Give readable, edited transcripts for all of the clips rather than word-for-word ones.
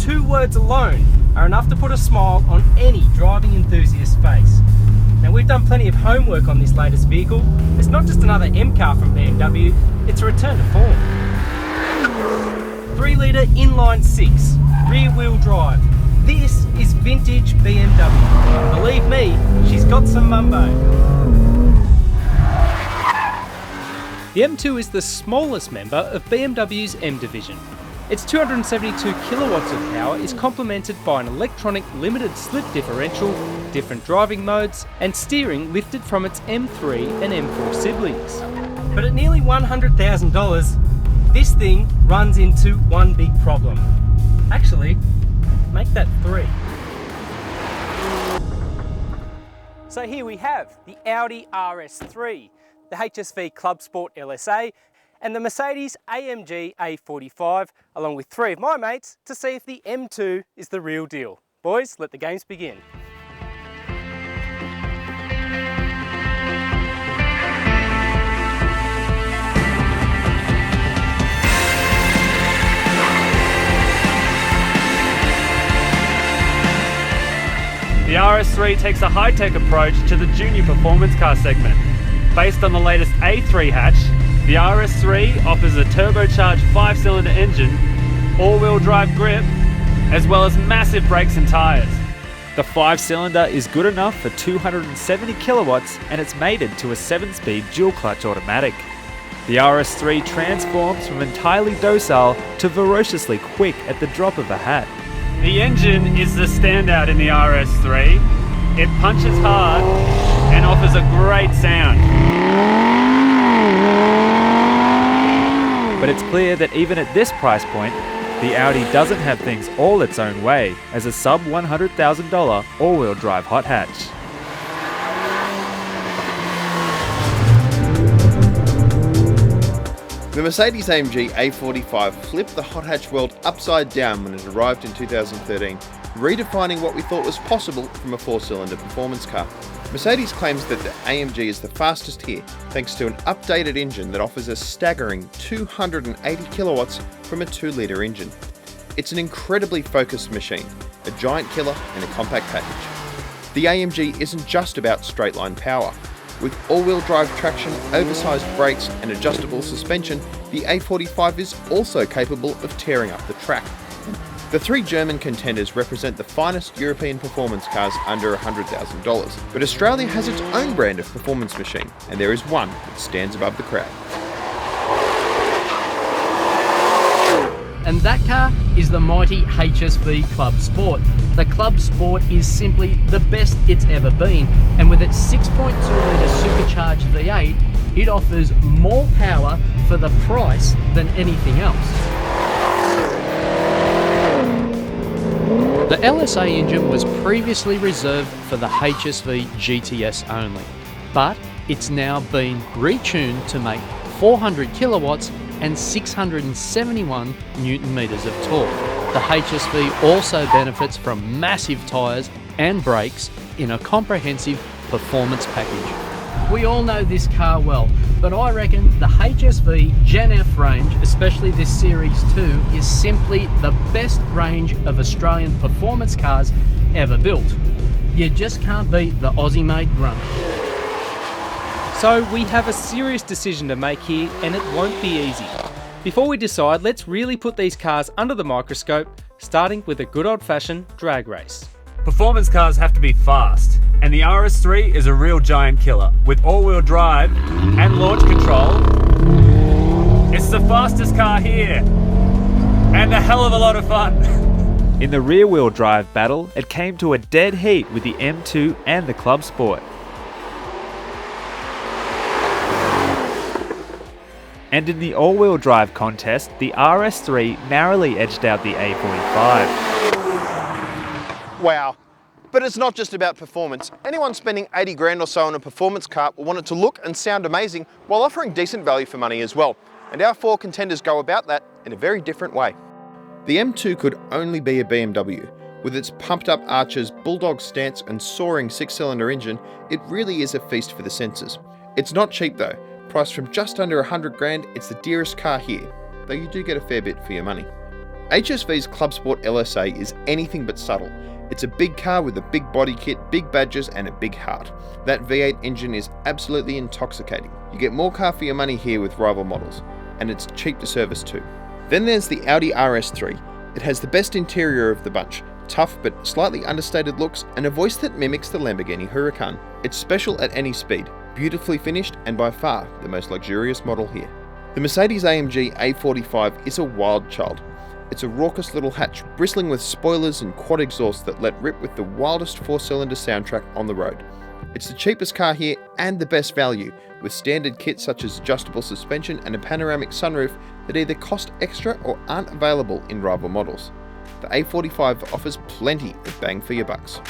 two words alone are enough to put a smile on any driving enthusiast's face. Now, we've done plenty of homework on this latest vehicle. It's not just another M car from BMW, it's a return to form. 3-litre inline 6, rear wheel drive. This is vintage BMW. Believe me, she's got some mumbo. The M2 is the smallest member of BMW's M division. Its 272 kilowatts of power is complemented by an electronic limited slip differential, different driving modes, and steering lifted from its M3 and M4 siblings. But at nearly $100,000, this thing runs into one big problem. Actually, make that 3. So here we have the Audi RS3, the HSV Clubsport LSA, and the Mercedes-AMG A45, along with 3 of my mates, to see if the M2 is the real deal. Boys, let the games begin. The RS3 takes a high-tech approach to the junior performance car segment. Based on the latest A3 hatch, the RS3 offers a turbocharged 5-cylinder engine, all-wheel drive grip, as well as massive brakes and tyres. The 5-cylinder is good enough for 270 kilowatts and it's mated to a 7-speed dual-clutch automatic. The RS3 transforms from entirely docile to ferociously quick at the drop of a hat. The engine is the standout in the RS3. It punches hard and offers a great sound. But it's clear that even at this price point, the Audi doesn't have things all its own way as a sub $100,000 all-wheel drive hot hatch. The Mercedes-AMG A45 flipped the hot hatch world upside down when it arrived in 2013, redefining what we thought was possible from a 4-cylinder performance car. Mercedes claims that the AMG is the fastest here, thanks to an updated engine that offers a staggering 280 kilowatts from a 2-litre engine. It's an incredibly focused machine, a giant killer in a compact package. The AMG isn't just about straight-line power. With all-wheel drive traction, oversized brakes and adjustable suspension, the A45 is also capable of tearing up the track. The 3 German contenders represent the finest European performance cars under $100,000, but Australia has its own brand of performance machine, and there is one that stands above the crowd. And that car is the mighty HSV Clubsport. The Clubsport is simply the best it's ever been, and with its 6.2-litre supercharged V8, it offers more power for the price than anything else. The LSA engine was previously reserved for the HSV GTS only, but it's now been retuned to make 400 kilowatts and 671 Newton meters of torque. The HSV also benefits from massive tyres and brakes in a comprehensive performance package. We all know this car well, but I reckon the HSV Gen F range, especially this Series 2, is simply the best range of Australian performance cars ever built. You just can't beat the Aussie-made grunt. So we have a serious decision to make here, and it won't be easy. Before we decide, let's really put these cars under the microscope, starting with a good old-fashioned drag race. Performance cars have to be fast, and the RS3 is a real giant killer. With all-wheel drive and launch control, it's the fastest car here, and a hell of a lot of fun. In the rear-wheel drive battle, it came to a dead heat with the M2 and the Clubsport. And in the all-wheel drive contest, the RS3 narrowly edged out the A45. Wow. But it's not just about performance. Anyone spending 80 grand or so on a performance car will want it to look and sound amazing while offering decent value for money as well. And our 4 contenders go about that in a very different way. The M2 could only be a BMW. With its pumped up arches, bulldog stance and soaring 6-cylinder engine, it really is a feast for the senses. It's not cheap though. Priced from just under 100 grand, it's the dearest car here, though you do get a fair bit for your money. HSV's Clubsport LSA is anything but subtle. It's a big car with a big body kit, big badges and a big heart. That V8 engine is absolutely intoxicating. You get more car for your money here with rival models, and it's cheap to service too. Then there's the Audi RS3. It has the best interior of the bunch, tough but slightly understated looks and a voice that mimics the Lamborghini Huracan. It's special at any speed, beautifully finished and by far the most luxurious model here. The Mercedes-AMG A45 is a wild child. It's a raucous little hatch bristling with spoilers and quad exhausts that let rip with the wildest four-cylinder soundtrack on the road. It's the cheapest car here and the best value, with standard kits such as adjustable suspension and a panoramic sunroof that either cost extra or aren't available in rival models. The A45 offers plenty of bang for your bucks.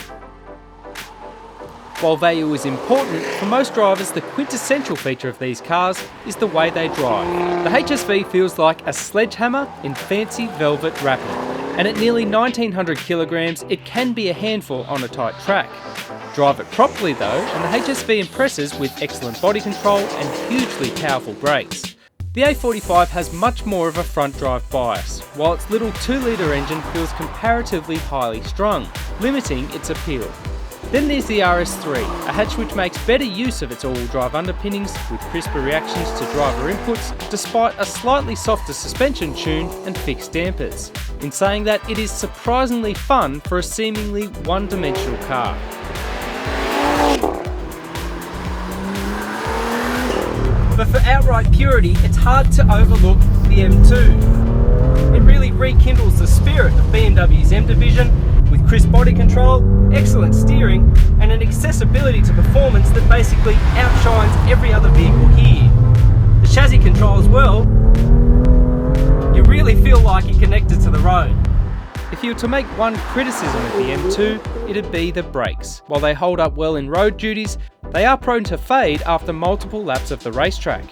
While value is important, for most drivers the quintessential feature of these cars is the way they drive. The HSV feels like a sledgehammer in fancy velvet wrapping, and at nearly 1900 kilograms it can be a handful on a tight track. Drive it properly though, and the HSV impresses with excellent body control and hugely powerful brakes. The A45 has much more of a front drive bias, while its little 2-litre engine feels comparatively highly strung, limiting its appeal. Then there's the RS3, a hatch which makes better use of its all-wheel drive underpinnings with crisper reactions to driver inputs despite a slightly softer suspension tune and fixed dampers. In saying that, it is surprisingly fun for a seemingly one-dimensional car. But for outright purity, it's hard to overlook the M2. It really rekindles the spirit of BMW's M division with crisp body control, excellent steering, and an accessibility to performance that basically outshines every other vehicle here. The chassis control as well, you really feel like you're connected to the road. If you were to make one criticism of the M2, it'd be the brakes. While they hold up well in road duties, they are prone to fade after multiple laps of the racetrack.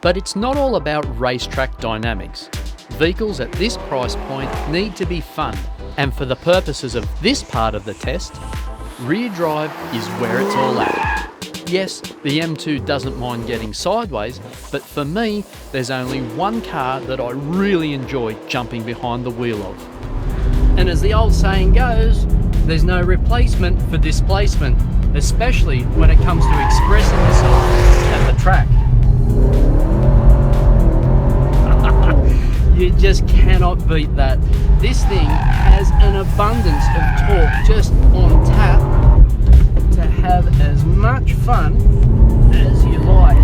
But it's not all about racetrack dynamics. Vehicles at this price point need to be fun, and for the purposes of this part of the test, rear drive is where it's all at. Yes, the M2 doesn't mind getting sideways, but for me, there's only one car that I really enjoy jumping behind the wheel of. And as the old saying goes, there's no replacement for displacement, especially when it comes to expressing yourself at the track. You just cannot beat that. This thing has an abundance of torque just on tap to have as much fun as you like.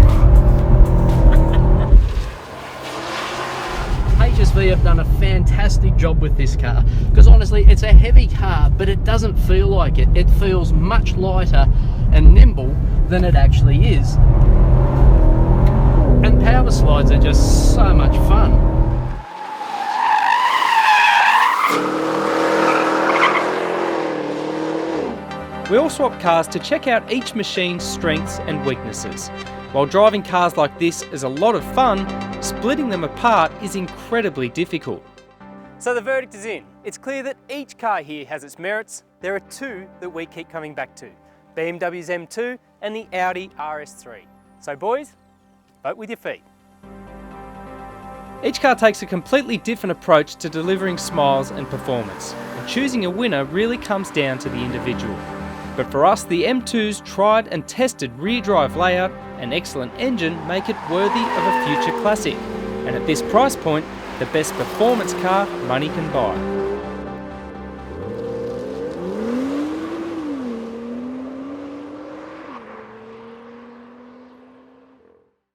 HSV have done a fantastic job with this car because honestly it's a heavy car, but it doesn't feel like it. It feels much lighter and nimble than it actually is. And power slides are just so much fun. We all swap cars to check out each machine's strengths and weaknesses. While driving cars like this is a lot of fun, splitting them apart is incredibly difficult. So the verdict is in. It's clear that each car here has its merits. There are two that we keep coming back to, BMW's M2 and the Audi RS3. So boys, vote with your feet. Each car takes a completely different approach to delivering smiles and performance, and choosing a winner really comes down to the individual. But for us, the M2's tried and tested rear drive layout and excellent engine make it worthy of a future classic. And at this price point, the best performance car money can buy.